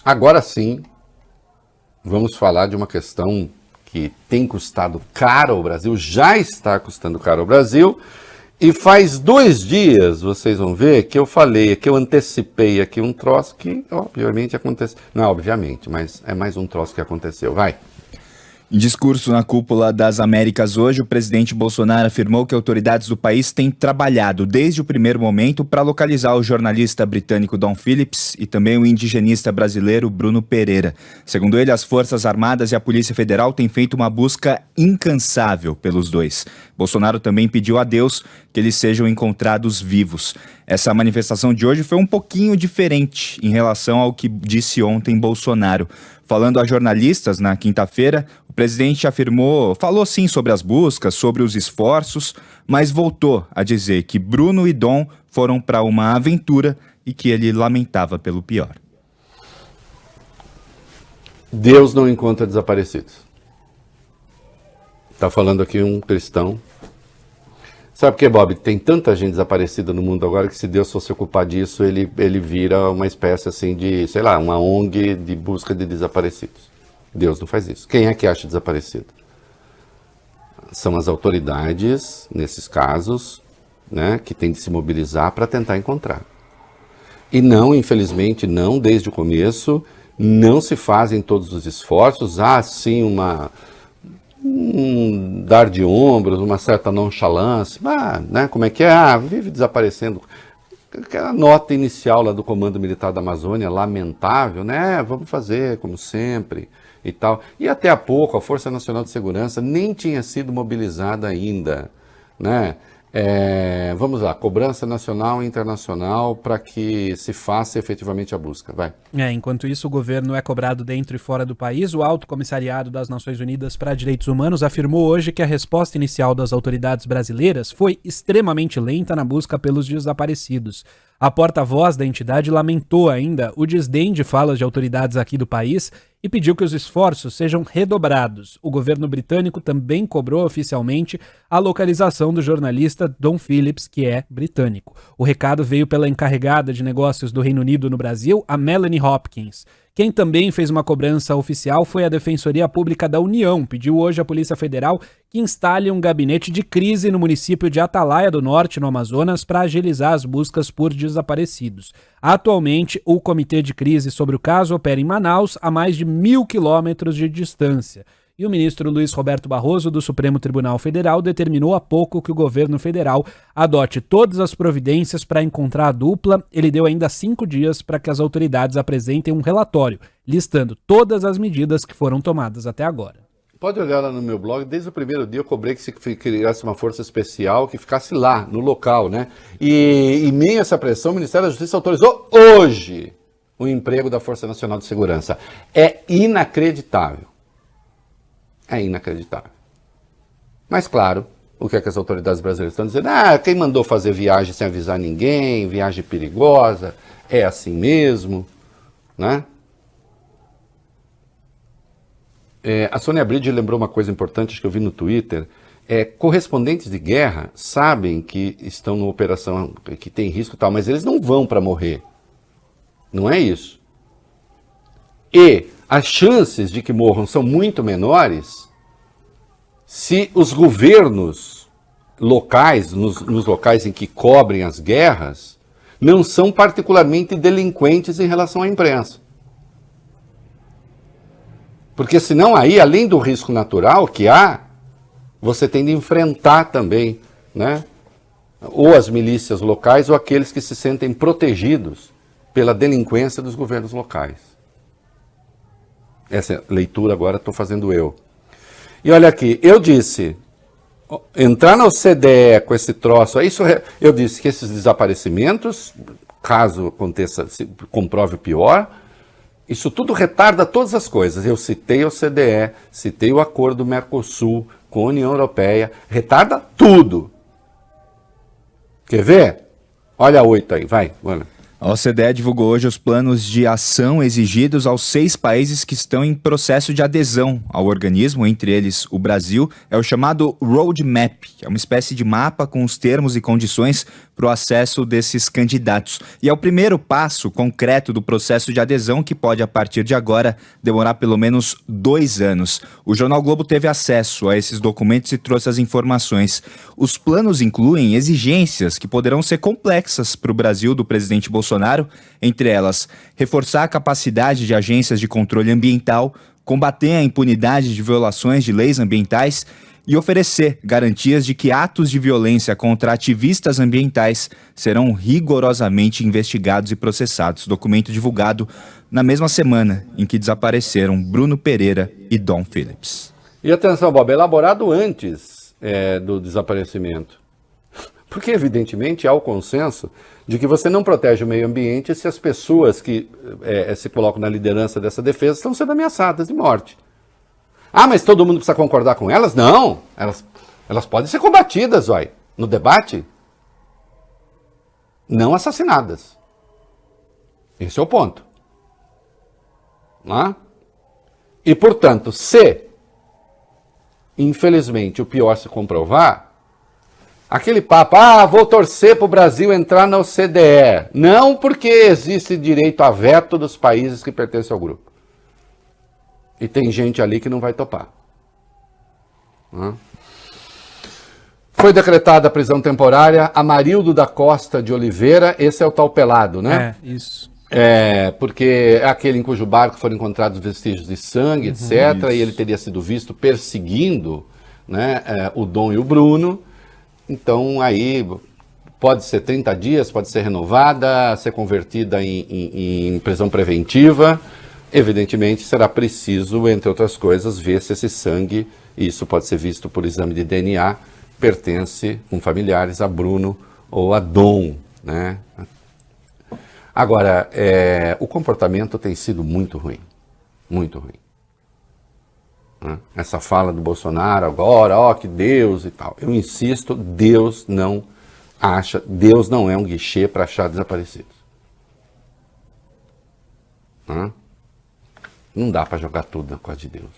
Agora sim, vamos falar de uma questão que tem custado caro ao Brasil, já está custando caro ao Brasil, e faz 2 dias, vocês vão ver, que eu falei, que eu antecipei aqui um troço que, obviamente, aconteceu. Não, obviamente, mas é mais um troço que aconteceu. Vai. Em discurso na Cúpula das Américas hoje, o presidente Bolsonaro afirmou que autoridades do país têm trabalhado desde o primeiro momento para localizar o jornalista britânico Dom Phillips e também o indigenista brasileiro Bruno Pereira. Segundo ele, as Forças Armadas e a Polícia Federal têm feito uma busca incansável pelos dois. Bolsonaro também pediu a Deus que eles sejam encontrados vivos. Essa manifestação de hoje foi um pouquinho diferente em relação ao que disse ontem Bolsonaro. Falando a jornalistas na quinta-feira, o presidente falou sim sobre as buscas, sobre os esforços, mas voltou a dizer que Bruno e Dom foram para uma aventura e que ele lamentava pelo pior. Deus não encontra desaparecidos. Está falando aqui um cristão. Sabe por quê, Bob? Tem tanta gente desaparecida no mundo agora que se Deus fosse ocupar disso, ele vira uma espécie assim de, sei lá, uma ONG de busca de desaparecidos. Deus não faz isso. Quem é que acha desaparecido? São as autoridades, nesses casos, né, que têm de se mobilizar para tentar encontrar. E não, infelizmente, não desde o começo, não se fazem todos os esforços. Há sim um dar de ombros, uma certa nonchalância, né, como é que é? Vive desaparecendo. Aquela nota inicial lá do Comando Militar da Amazônia, lamentável, né? Vamos fazer como sempre e tal. E até há pouco a Força Nacional de Segurança nem tinha sido mobilizada ainda, né? Vamos lá, cobrança nacional e internacional para que se faça efetivamente a busca, vai. Enquanto isso, o governo é cobrado dentro e fora do país. O Alto Comissariado das Nações Unidas para Direitos Humanos afirmou hoje que a resposta inicial das autoridades brasileiras foi extremamente lenta na busca pelos desaparecidos. A porta-voz da entidade lamentou ainda o desdém de falas de autoridades aqui do país e pediu que os esforços sejam redobrados. O governo britânico também cobrou oficialmente a localização do jornalista Dom Phillips, que é britânico. O recado veio pela encarregada de negócios do Reino Unido no Brasil, a Melanie Hopkins. Quem também fez uma cobrança oficial foi a Defensoria Pública da União. Pediu hoje à Polícia Federal que instale um gabinete de crise no município de Atalaia do Norte, no Amazonas, para agilizar as buscas por desaparecidos. Atualmente, o Comitê de Crise sobre o caso opera em Manaus, a mais de 1.000 quilômetros de distância. E o ministro Luiz Roberto Barroso, do Supremo Tribunal Federal, determinou há pouco que o governo federal adote todas as providências para encontrar a dupla. Ele deu ainda 5 dias para que as autoridades apresentem um relatório, listando todas as medidas que foram tomadas até agora. Pode olhar lá no meu blog, desde o primeiro dia eu cobrei que se criasse uma força especial que ficasse lá, no local, né? E em meio a essa pressão, o Ministério da Justiça autorizou hoje o emprego da Força Nacional de Segurança. É inacreditável. É inacreditável. Mas claro, o que é que as autoridades brasileiras estão dizendo? Quem mandou fazer viagem sem avisar ninguém, viagem perigosa, é assim mesmo, né? A Sônia Bride lembrou uma coisa importante que eu vi no Twitter. Correspondentes de guerra sabem que estão numa operação que tem risco e tal, mas eles não vão para morrer. Não é isso. E as chances de que morram são muito menores se os governos locais, nos locais em que cobrem as guerras, não são particularmente delinquentes em relação à imprensa. Porque senão aí, além do risco natural que há, você tem de enfrentar também, né, ou as milícias locais ou aqueles que se sentem protegidos pela delinquência dos governos locais. Essa leitura agora estou fazendo eu. E olha aqui, eu disse, entrar na OCDE com esse troço, eu disse que esses desaparecimentos, caso aconteça, se comprove o pior, isso tudo retarda todas as coisas. Eu citei a OCDE, citei o acordo do Mercosul com a União Europeia, retarda tudo. Quer ver? Olha a 8 aí, vai, Ana. A OCDE divulgou hoje os planos de ação exigidos aos 6 países que estão em processo de adesão ao organismo, entre eles o Brasil. É o chamado Roadmap, que é uma espécie de mapa com os termos e condições para o acesso desses candidatos. E é o primeiro passo concreto do processo de adesão que pode, a partir de agora, demorar pelo menos 2 anos. O Jornal Globo teve acesso a esses documentos e trouxe as informações. Os planos incluem exigências que poderão ser complexas para o Brasil do presidente Bolsonaro, entre elas, reforçar a capacidade de agências de controle ambiental, combater a impunidade de violações de leis ambientais e oferecer garantias de que atos de violência contra ativistas ambientais serão rigorosamente investigados e processados. Documento divulgado na mesma semana em que desapareceram Bruno Pereira e Dom Phillips. E atenção, Bob, elaborado antes do desaparecimento. Porque, evidentemente, há o consenso de que você não protege o meio ambiente se as pessoas que se colocam na liderança dessa defesa estão sendo ameaçadas de morte. Ah, mas todo mundo precisa concordar com elas? Não, elas podem ser combatidas, no debate, não assassinadas. Esse é o ponto. Não? E, portanto, se, infelizmente, o pior se comprovar, aquele papo, vou torcer para o Brasil entrar na OCDE. Não porque existe direito a veto dos países que pertencem ao grupo. E tem gente ali que não vai topar. Foi decretada a prisão temporária a Marildo da Costa de Oliveira, esse é o tal pelado, né? Isso. Porque é aquele em cujo barco foram encontrados vestígios de sangue, etc. Isso. E ele teria sido visto perseguindo, né, o Dom e o Bruno. Então aí pode ser 30 dias, pode ser renovada, ser convertida em prisão preventiva. Evidentemente será preciso, entre outras coisas, ver se esse sangue, e isso pode ser visto por exame de DNA, pertence com familiares a Bruno ou a Dom, né? Agora, o comportamento tem sido muito ruim, muito ruim. Essa fala do Bolsonaro agora, que Deus e tal. Eu insisto, Deus não é um guichê para achar desaparecidos. Não dá para jogar tudo na coisa de Deus.